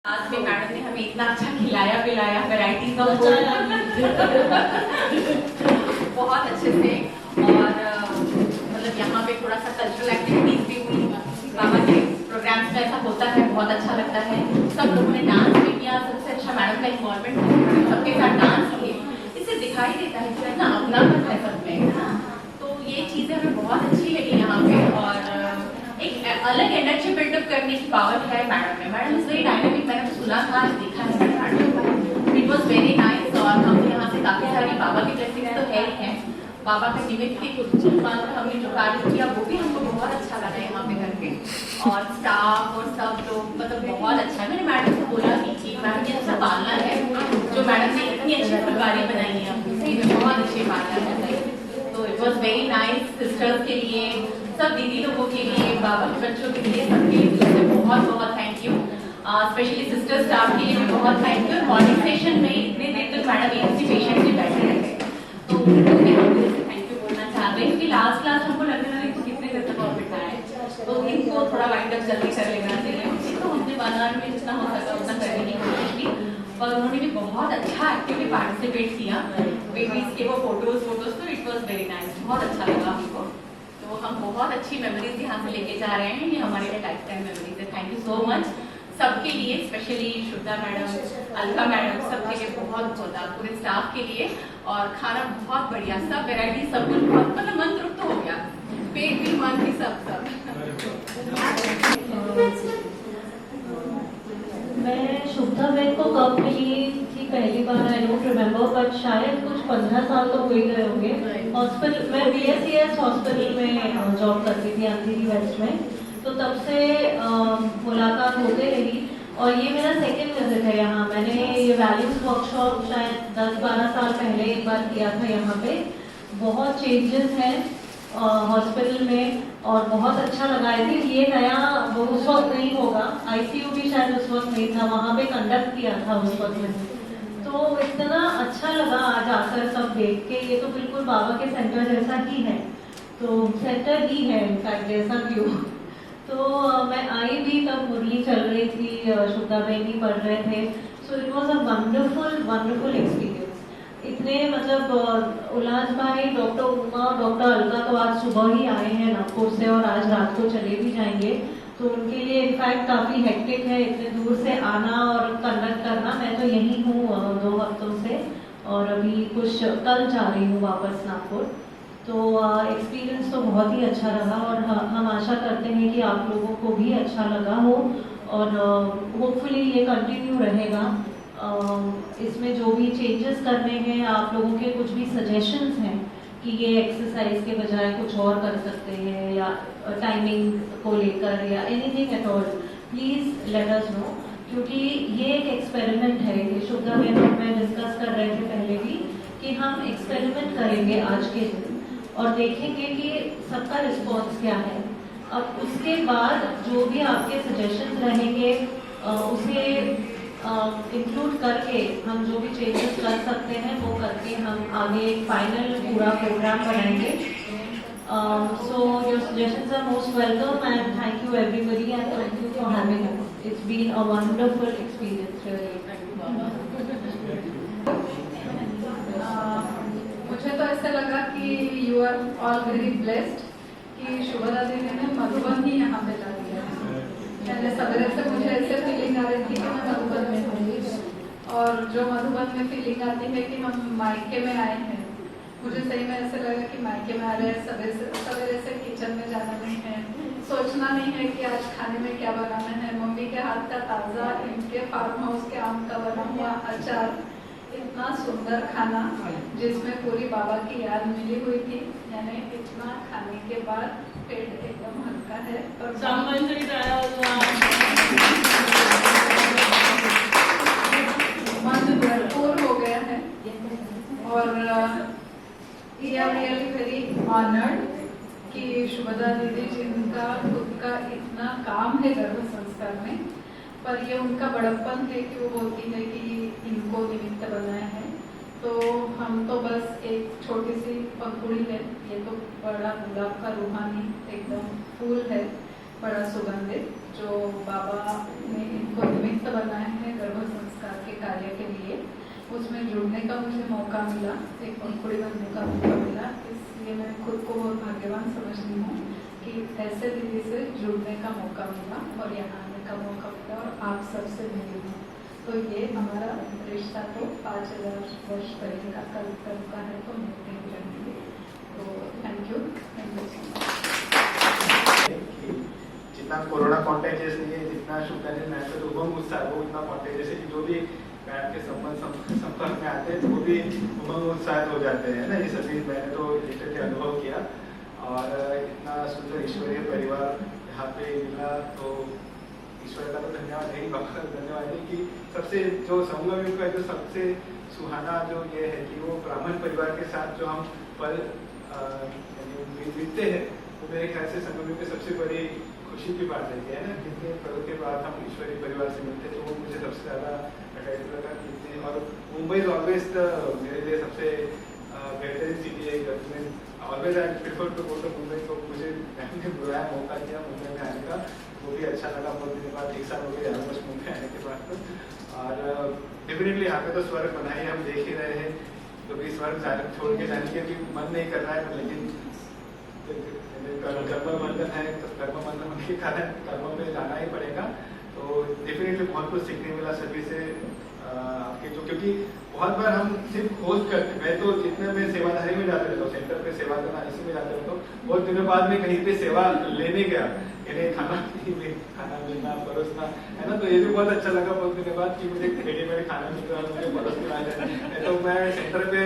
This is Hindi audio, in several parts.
आज में मैडम ने हमें इतना अच्छा खिलाया पिलाया, वैरायटी का बहुत अच्छे से। और मतलब यहाँ पे थोड़ा सा कल्चरल एक्टिविटीज भी हुई, बाबा के प्रोग्राम्स में ऐसा होता है, बहुत अच्छा लगता है। सब लोगों ने डांस भी किया, सबसे अच्छा मैडम का इन्वॉल्वमेंट, सबके साथ डांस किए। इससे दिखाई देता है कि ना अपनापन है सब में। तो ये चीजें हमें बहुत अच्छी लगी यहाँ पे। और एक अलग एनर्जी बिल्डअप करने की पावर है मैडम में। मैडम इज वेरी डायनामिक, मैंने सुना था, देखा है madam, it was very nice. और हम यहाँ से काफी सारी बाबा की ब्लेसिंग्स तो है ही है। बाबा के निमित्त के कुछ हमने जो कार्य किया वो भी हमको बहुत अच्छा लगा यहाँ पे करके। और स्टाफ और सब लोग मतलब बहुत अच्छा है। मैंने मैडम से बोला कि मैडम ये अच्छा पालना है, जो मैडम ने इतनी अच्छी फुलवारी बनाई है, सही में बहुत अच्छी पालना है। तो it was very nice. Sisters के लिए, सब दीदी लोगों के लिए, बाबा के बच्चों के लिए, सबके लिए बहुत बहुत thank you. Specially sister staff के लिए भी बहुत थैंक यू। मॉर्निंग सेशन में इतने देर तक मैडम एक ही पेशेंट से बैठे रहे, तो उनको भी हम थैंक यू बोलना चाहते हैं, क्योंकि लास्ट क्लास हमको लगने लगा कि कितने देर तक और बिठा है, तो इनको थोड़ा वाइंड अप जल्दी कर लेना चाहिए। तो हमने 1 आवर में जितना हो सका उतना करने की कोशिश की। और उन्होंने भी बहुत अच्छा एक्टिवली पार्टिसिपेट किया, बेबीज के वो फोटोज, तो इट वॉज वेरी नाइस, बहुत अच्छा लगा हमको। तो हम बहुत अच्छी मेमोरीज यहाँ से लेके जा रहे हैं, ये हमारे लिए लाइफ टाइम मेमोरीज है। थैंक यू सो मच सबके लिए, स्पेशली श्रद्धा मैडम, अलका मैडम, सबके लिए बहुत बहुत, पूरे स्टाफ के लिए। और खाना बहुत बढ़िया, सब वेराइटी, सब कुछ बहुत, मतलब मन तृप्त हो गया, पेट भी मन भी सब। मैं शुभदा बहन को कब मिली थी पहली बार, आई डोंट रिमेम्बर, बट शायद कुछ 15 साल तो हो ही गए होंगे। हॉस्पिटल, मैं BSCS हॉस्पिटल में जॉब करती थी अंधेरी वेस्ट में, तो तब से मुलाकात होते रही। और ये मेरा सेकेंड विजिट है यहाँ। मैंने ये वैल्यूज वर्कशॉप शायद 10-12 साल पहले एक बार किया था यहाँ पे। बहुत चेंजेस हैं हॉस्पिटल में और बहुत अच्छा लगा। आई थिंक ये नया वो उस वक्त नहीं होगा, ICU भी शायद उस वक्त नहीं था, वहाँ पे कंडक्ट किया था उस वक्त में। तो इतना अच्छा लगा आज आकर सब देख के। ये तो बिल्कुल बाबा के सेंटर जैसा ही है, तो सेंटर ही है इनफैक्ट, जैसा भी हो। तो मैं आई भी तब मुरली चल रही थी, शुभदा बहन ही पढ़ रहे थे। So it was a wonderful experience. इतने मतलब उल्लास भाई, डॉक्टर उमा, डॉक्टर अलका तो आज सुबह ही आए हैं नागपुर से और आज रात को चले भी जाएंगे, तो उनके लिए इनफैक्ट काफ़ी हेक्टिक है इतने दूर से आना और कंडक्ट करना। मैं तो यहीं हूँ 2 हफ्तों से और अभी कुछ कल जा रही हूँ वापस नागपुर। तो एक्सपीरियंस तो बहुत ही अच्छा रहा और हम आशा करते हैं कि आप लोगों को भी अच्छा लगा हो और होपफुली ये कंटिन्यू रहेगा। इसमें जो भी चेंजेस करने हैं, आप लोगों के कुछ भी सजेशंस हैं कि ये एक्सरसाइज के बजाय कुछ और कर सकते हैं या टाइमिंग को लेकर या anything at all, please let us know, क्योंकि ये एक एक्सपेरिमेंट है। ये शुभदा बहन और मैं डिस्कस कर रहे थे पहले भी कि हम एक्सपेरिमेंट करेंगे आज के दिन और देखेंगे कि सबका रिस्पॉन्स क्या है। अब उसके बाद जो भी आपके सजेशंस रहेंगे उसे इंक्लूड करके हम जो भी चेंजेस कर सकते हैं वो करके हम आगे एक फाइनल पूरा प्रोग्राम बनाएंगे। So your suggestions are most welcome and thank you everybody and thank you for having us. It's been a wonderful experience really. मुझे तो ऐसा लगा कि you are all very blessed कि शुभदा दीदी ने मधुबन ही यहाँ पे ला दिया। पहले सवेरे से मुझे ऐसे फीलिंग आ रही थी कि मैं मधुबन में हूँ, और जो मधुबन में फीलिंग आती है कि हम मायके में आए हैं, मुझे सही में ऐसे लगा कि मायके में आ रहे हैं। सवेरे से किचन में जाना नहीं है, सोचना नहीं है कि आज खाने में क्या बनाना है। मम्मी के हाथ का ताज़ा, इनके फार्म हाउस के आम का बना हुआ अचार, इतना सुंदर खाना जिसमें पूरी बाबा की याद मिली हुई थी। यानी इतना खाने के बाद पेट एकदम हल्का है और मन भरपूर हो गया है। और we are really very honoured कि शुभदा दीदी जिनका खुद का इतना काम है गर्भ संस्कार में, पर ये उनका बड़प्पन है कि वो बोलती है कि इनको निमित्त बनाया है। तो हम तो बस एक छोटी सी पंखुड़ी है, ये तो बड़ा गुलाब का रूहानी एकदम फूल है, बड़ा सुगंधित, जो बाबा ने इनको निमित्त बनाया है। उसमें जुड़ने का मुझे मौका मिला, एक पंखुड़ी बनने का मौका मिला। इसलिए मैं खुद को बहुत भाग्यवान समझती हूँ कि ऐसे दीदी से जुड़ने का मौका मिला और यहाँ आने का मौका मिला और आप सबसे मिली हूँ। तो ये हमारा रिश्ता तो 5000 वर्ष पहले का कल का है, तो मिलते ही रहेंगे। तो थैंक यू सो मच। जितना कोरोना कॉन्टेजियस नहीं है, जितना शुक्र है तो उमंग उत्साह वो इतना कॉन्टेजियस है कि जो भी मैम के संपर्क में आते हैं तो वो भी उमंग उत्साहित हो जाते हैं ना। ये सभी मैंने तो लिटरली अनुभव किया और इतना सुंदर ईश्वरीय परिवार यहाँ पे मिला, तो ईश्वर का तो धन्यवाद है ही, बाबा का धन्यवाद है कि सबसे जो संगम युग का जो सबसे सुहाना जो ये है कि वो ब्राह्मण परिवार के साथ जो हम पल बीतते हैं, वो मेरे ख्याल से संगम युग की सबसे बड़ी खुशी की बात है ना। कितने पलों के बाद हम ईश्वरीय परिवार से मिलते, तो वो मुझे सबसे ज़्यादा अटैच लगा। और मुंबई इज ऑलवेज मेरे लिए सबसे बेहतरीन सिटी है। Always I prefer to go to Mumbai, तो मुझे बुलाया, मौका दिया मुंबई में आने का, वो भी अच्छा लगा। बहुत दिन बाद, 1 साल हो गया ऑलमोस्ट मुंबई आने के बाद तो। और डेफिनेटली यहाँ पे तो स्वर्ग बना ही हम देख ही रहे हैं, तो भी स्वर्ग छोड़ के जाने के भी मन नहीं कर रहा है, लेकिन कर्म बंधन है, तो कर्म बंधन के कारण कर्मों में जाना ही पड़ेगा। तो डेफिनेटली बहुत कुछ सीखने मिला सभी से आपके, जो क्योंकि बहुत बार हम सिर्फ खोज करते, मैं तो जितने में सेवाधारी में जाते रहता हूँ, सेंटर पे सेवा करना इसी में जाते रहता हूँ। बहुत दिनों बाद में कहीं पे सेवा लेने गया, यानी खाना मिलना, परोसना है ना, तो ये भी बहुत अच्छा लगा बहुत दिनों बाद कि मुझे रेडीमेड खाना मिल रहा है, मुझे परोसना है। तो मैं सेंटर पे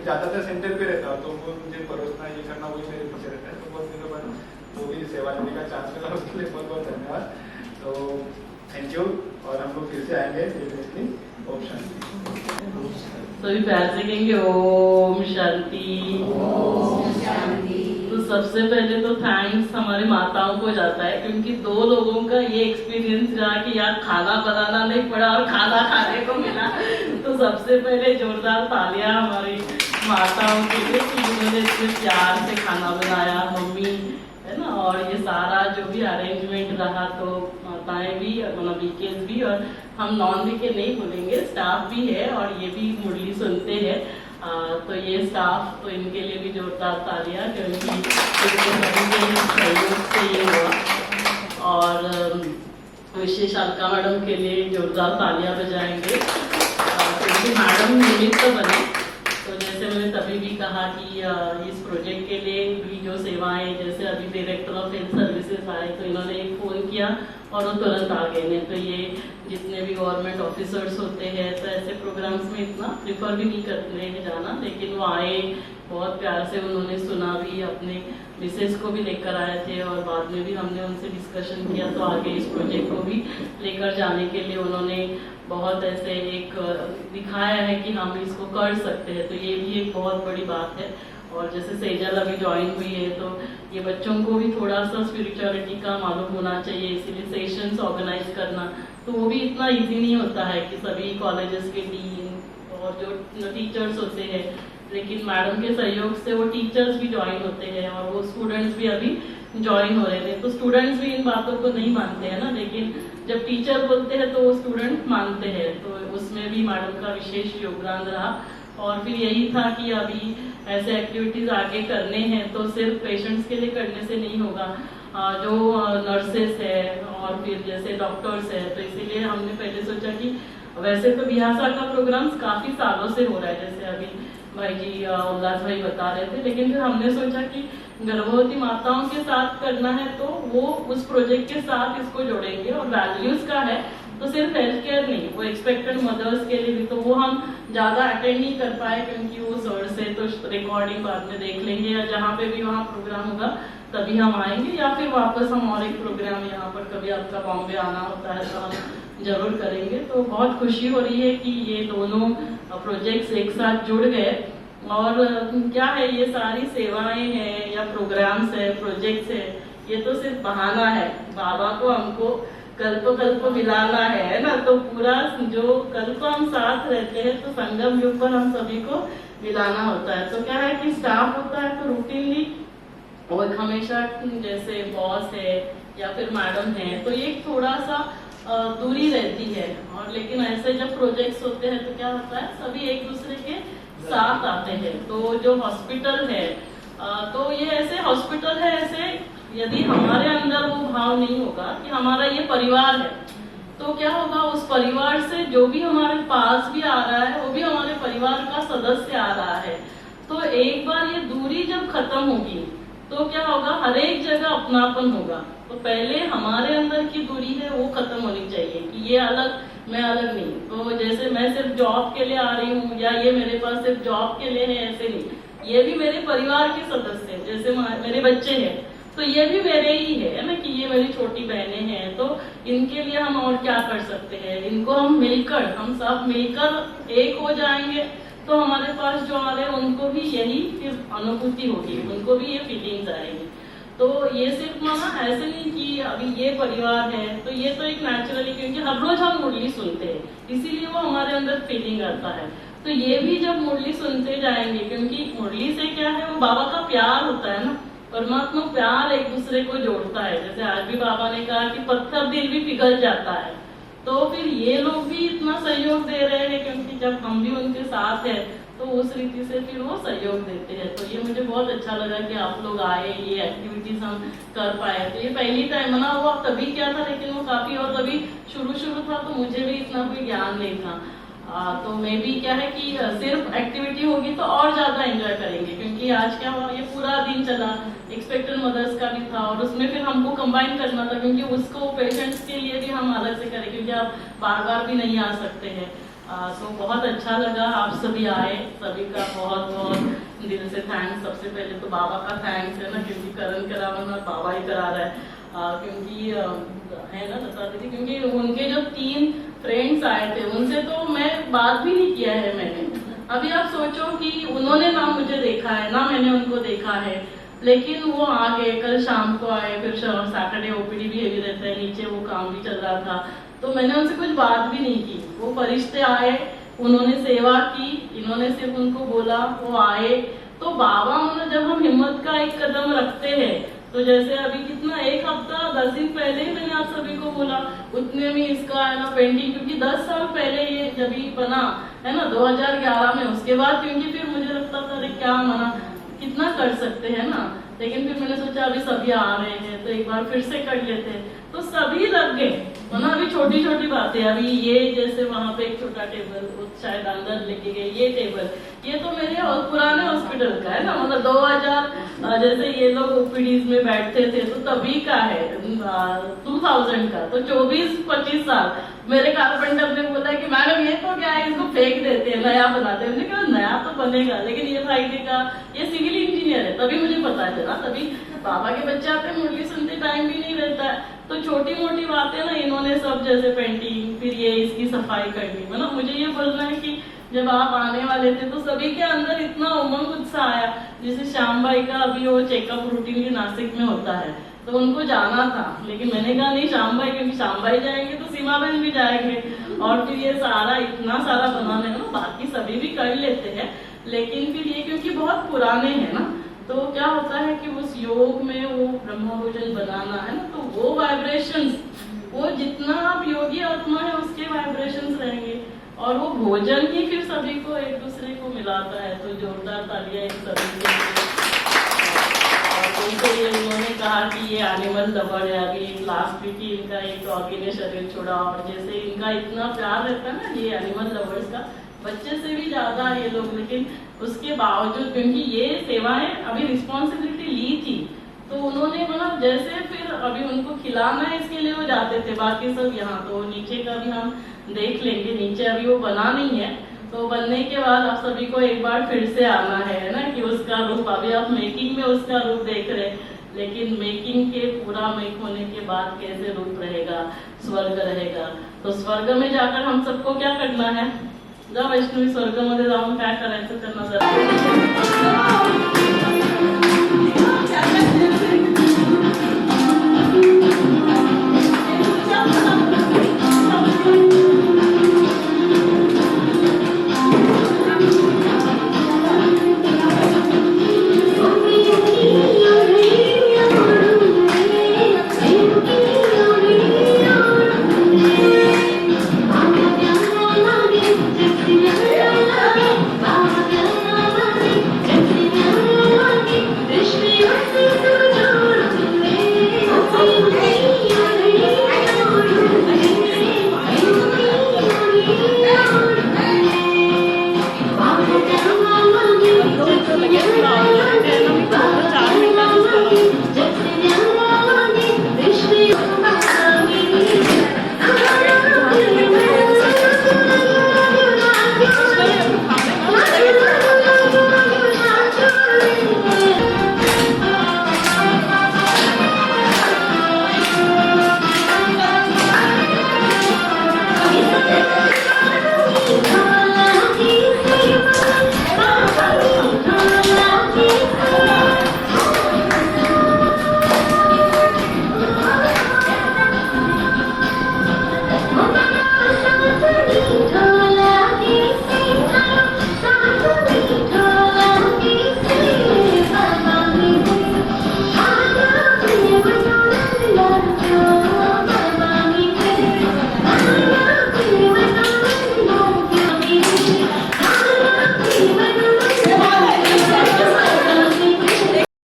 जाता था, सेंटर पे रहता हूँ, तो वो मुझे परोसना ये करना वही मेरे पीछे रहता है। तो बहुत दिनों बाद वो भी सेवा लेने का चांस मिला, उसके लिए बहुत बहुत धन्यवाद। तो थैंक यू, और हम लोग फिर से आएंगे। ओम शांति। सभी प्यार से कहेंगे ओम शांति। तो सबसे पहले तो थैंक्स हमारी माताओं को जाता है, क्योंकि 2 लोगों का ये एक्सपीरियंस रहा कि यार खाना बनाना नहीं पड़ा और खाना खाने को मिला। तो सबसे पहले जोरदार तालियां हमारी माताओं के लिए कि उन्होंने इतने प्यार से खाना बनाया, मम्मी है ना। और ये सारा जो भी अरेंजमेंट रहा, तो माताएं भी, मतलब वीकेंड भी, और हम नॉन वीकेंड नहीं बोलेंगे, स्टाफ भी है और ये भी मुरली सुनते हैं। तो ये स्टाफ, तो इनके लिए भी जोरदार तालियां, क्योंकि सभी के सहयोग से ये हुआ। और विशेष अलका मैडम के लिए जोरदार तालियां बजाएंगे, क्योंकि मैडम निमित्त बने। तो जैसे मैंने तभी भी कहा कि इस प्रोजेक्ट के लिए भी जो सेवाएं, जैसे अभी डायरेक्टर ऑफ हेल्थ सर्विसेज आए, तो इन्होंने एक फ़ोन किया और वो तुरंत आ गए। नहीं तो ये जितने भी गवर्नमेंट ऑफिसर्स होते हैं, तो ऐसे प्रोग्राम्स में इतना प्रिफर भी नहीं करते हैं जाना, लेकिन वो आए, बहुत प्यार से उन्होंने सुना भी, अपने मिसेस को भी लेकर आए थे, और बाद में भी हमने उनसे डिस्कशन किया। तो आगे इस प्रोजेक्ट को भी लेकर जाने के लिए उन्होंने बहुत ऐसे एक दिखाया है कि हम इसको कर सकते हैं। तो ये भी एक बहुत बड़ी बात है। और जैसे सेजल अभी ज्वाइन हुई है, तो ये बच्चों को भी थोड़ा सा स्पिरिचुअलिटी का मालूम होना चाहिए, इसीलिए सेशंस ऑर्गेनाइज करना, तो वो भी इतना इजी नहीं होता है कि सभी कॉलेजेस के डीन और जो टीचर्स होते हैं, लेकिन मैडम के सहयोग से वो टीचर्स भी ज्वाइन होते हैं और वो स्टूडेंट्स भी अभी ज्वाइन हो रहे थे। तो स्टूडेंट्स भी इन बातों को नहीं मानते हैं ना, लेकिन जब टीचर बोलते हैं तो वो स्टूडेंट मानते हैं। तो उसमें भी मैडम का विशेष योगदान रहा। और फिर यही था कि अभी ऐसे एक्टिविटीज आगे करने हैं, तो सिर्फ पेशेंट्स के लिए करने से नहीं होगा, जो नर्सेस है और फिर जैसे डॉक्टर्स है, तो इसीलिए हमने पहले सोचा कि वैसे तो बिहासा का प्रोग्राम्स काफी सालों से हो रहा है, जैसे अभी भाई जी उल्लास भाई बता रहे थे, लेकिन फिर हमने सोचा कि गर्भवती माताओं के साथ करना है, तो वो उस प्रोजेक्ट के साथ इसको जोड़ेंगे। और वैल्यूज का है तो सिर्फ हेल्थ केयर नहीं, वो एक्सपेक्टेड मदर्स के लिए भी, तो वो हम ज़्यादा अटेंड नहीं कर पाए, क्योंकि वो सर से तो रिकॉर्डिंग बाद में देख लेंगे, या जहाँ पे भी वहाँ प्रोग्राम होगा तभी हम आएंगे, या फिर वापस हम और एक प्रोग्राम यहाँ पर कभी आपका बॉम्बे आना होता है तो हम जरूर करेंगे। तो बहुत खुशी हो रही है कि ये दोनों प्रोजेक्ट्स एक साथ जुड़ गए। और क्या है, ये सारी सेवाएं हैं या प्रोग्राम्स है, प्रोजेक्ट्स है, ये तो सिर्फ बहाना है बाबा को हमको कल्प मिलाना है ना। तो पूरा जो कल्प हम साथ रहते हैं, तो संगम युग पर हम सभी को मिलाना होता है। तो क्या है कि स्टाफ होता है तो रूटीनली और हमेशा जैसे बॉस है या फिर मैडम है, तो ये थोड़ा सा दूरी रहती है। और लेकिन ऐसे जब प्रोजेक्ट्स होते हैं तो क्या होता है, सभी एक दूसरे के साथ आते हैं। तो जो हॉस्पिटल है तो ये ऐसे हॉस्पिटल है, ऐसे यदि हमारे अंदर वो भाव नहीं होगा कि हमारा ये परिवार है, तो क्या होगा, उस परिवार से जो भी हमारे पास भी आ रहा है वो भी हमारे परिवार का सदस्य आ रहा है। तो एक बार ये दूरी जब खत्म होगी तो क्या होगा, हर एक जगह अपनापन होगा। तो पहले हमारे अंदर की दूरी है वो खत्म होनी चाहिए कि ये अलग मैं अलग नहीं। तो जैसे मैं सिर्फ जॉब के लिए आ रही हूँ या ये मेरे पास सिर्फ जॉब के लिए है, ऐसे नहीं, ये भी मेरे परिवार के सदस्य हैं। जैसे मेरे बच्चे हैं तो ये भी मेरे ही है ना, कि ये मेरी छोटी बहनें हैं, तो इनके लिए हम और क्या कर सकते हैं, इनको हम सब मिलकर एक हो जाएंगे तो हमारे पास जो आ रहे हैं उनको भी यही फिर अनुभूति होगी, उनको भी ये फीलिंग्स आएंगी। तो ये सिर्फ माना ऐसे नहीं कि अभी ये परिवार है, तो ये तो एक नेचुरली, क्योंकि हर रोज हम मुरली सुनते हैं इसीलिए वो हमारे अंदर फीलिंग आता है। तो ये भी जब मुरली सुनते जाएंगे, क्योंकि मुरली से क्या है, वो बाबा का प्यार होता है ना, परमात्मा प्यार एक दूसरे को जोड़ता है। जैसे आज भी बाबा ने कहा कि पत्थर दिल भी पिघल जाता है, तो फिर ये लोग भी इतना सहयोग दे रहे हैं, क्योंकि जब हम भी उनके साथ हैं तो उस रीति से फिर वो सहयोग देते हैं। तो ये मुझे बहुत अच्छा लगा कि आप लोग आए, ये एक्टिविटीज हम कर पाए। तो ये पहली टाइम मना हुआ, तभी क्या था, लेकिन वो काफी, और तभी शुरू था तो मुझे भी इतना कोई ज्ञान नहीं था। तो मैं भी क्या है कि सिर्फ एक्टिविटी होगी तो और ज्यादा एंजॉय करेंगे, क्योंकि आज क्या हुआ, ये पूरा दिन चला, एक्सपेक्टेड मदर्स का भी था और उसमें फिर हमको कंबाइन करना था, क्योंकि उसको पेशेंट्स के लिए भी हम अलग से करें, क्योंकि आप बार बार भी नहीं आ सकते हैं। तो बहुत अच्छा लगा आप सभी आए, सभी का बहुत बहुत दिल से थैंक्स। सबसे पहले तो बाबा का थैंक्स है ना, क्योंकि करण कराना बाबा ही करा रहा है। क्योंकि है ना बता दीदी, क्योंकि उनके जो 3 फ्रेंड्स आए थे उनसे तो मैं बात भी नहीं किया है मैंने। अभी आप सोचो कि उन्होंने ना मुझे देखा है ना मैंने उनको देखा है, लेकिन वो आ गए, कल शाम को आए, फिर सैटरडे ओपीडी भी हेवी रहता है, नीचे वो काम भी चल रहा था, तो मैंने उनसे कुछ बात भी नहीं की। वो फरिश्ते आए, उन्होंने सेवा की, इन्होंने सिर्फ उनको बोला, वो आए। तो बाबा मतलब जब हम हिम्मत का एक कदम रखते हैं, तो जैसे अभी कितना 1 हफ्ता 10 दिन पहले ही मैंने आप सभी को बोला, उतने में इसका है ना पेंटिंग, क्योंकि 10 साल पहले ये जब ही बना है ना 2011 में, उसके बाद क्योंकि फिर मुझे लगता था अरे क्या मना कितना कर सकते हैं ना, लेकिन फिर मैंने सोचा अभी सभी आ रहे हैं तो एक बार फिर से कर लेते हैं, तो सभी लग गए ना। अभी छोटी छोटी बातें, अभी ये जैसे वहां पे एक छोटा टेबल शायद अंदर लेके गए, ये टेबल ये तो मेरे पुराने हॉस्पिटल का है ना, मतलब 2000 जैसे ये लोग ओपीडीज में बैठते थे तो तभी का है 2000 का, तो 24-25 साल। मेरे कारपेंटर ने बोला कि मैडम ये तो क्या है, इसको फेंक देते हैं, नया बनाते हैं। मैंने कहा नया तो बनेगा, लेकिन ये भाई ने कहा ये सिविल इंजीनियर है, तभी मुझे पता चला, तभी बाबा के बच्चे आते मुरली सुनते टाइम भी नहीं रहता है। तो छोटी मोटी बातें ना इन्होंने सब, जैसे पेंटिंग, फिर ये इसकी सफाई करनी, मतलब मुझे ये बोलना है कि जब आप आने वाले थे तो सभी के अंदर इतना उमंग उत्साह आया। जैसे श्याम भाई का अभी वो चेकअप रूटीन भी नासिक में होता है, तो उनको जाना था, लेकिन मैंने कहा नहीं श्याम भाई, क्योंकि श्याम भाई जाएंगे तो सीमा बहन भी जाएंगे, और फिर ये सारा इतना सारा बनाने में ना, बाकी सभी भी कर लेते हैं, लेकिन फिर ये क्योंकि बहुत पुराने हैं ना, तो क्या होता है कि उस योग में वो ब्रह्म भोजन बनाना है ना, तो वो वाइब्रेशंस, वो जितना आप योगी आत्मा है उसके वाइब्रेशंस रहेंगे, और वो भोजन ही फिर सभी को एक दूसरे को मिलाता है। तो जोरदार तालियां इन सभी के लिए। तो ये उन्होंने कहा कि ये एनिमल लवर है, अभी लास्ट वीक ही इनका एक डॉगी ने शरीर छोड़ा, और जैसे इनका इतना प्यार रहता है ना ये एनिमल लवर्स का, बच्चे से भी ज्यादा ये लोग, लेकिन उसके बावजूद क्योंकि ये सेवाएं अभी रिस्पॉन्सिबिलिटी ली थी, तो उन्होंने मतलब जैसे फिर अभी उनको खिलाना है इसके लिए वो जाते थे, बाकी सब यहाँ। तो नीचे का भी हम देख लेंगे, नीचे अभी वो बना नहीं है, तो बनने के बाद आप सभी को एक बार फिर से आना है ना, कि उसका रूप, अभी आप मेकिंग में उसका रूप देख रहे हैं, लेकिन मेकिंग के पूरा मेक होने के बाद कैसे रूप रहेगा, स्वर्ग रहेगा। तो स्वर्ग में जाकर हम सबको क्या करना है, जा वैष्णवी स्वर्ग मध्ये जाऊन काय करायचं त्यांना जरा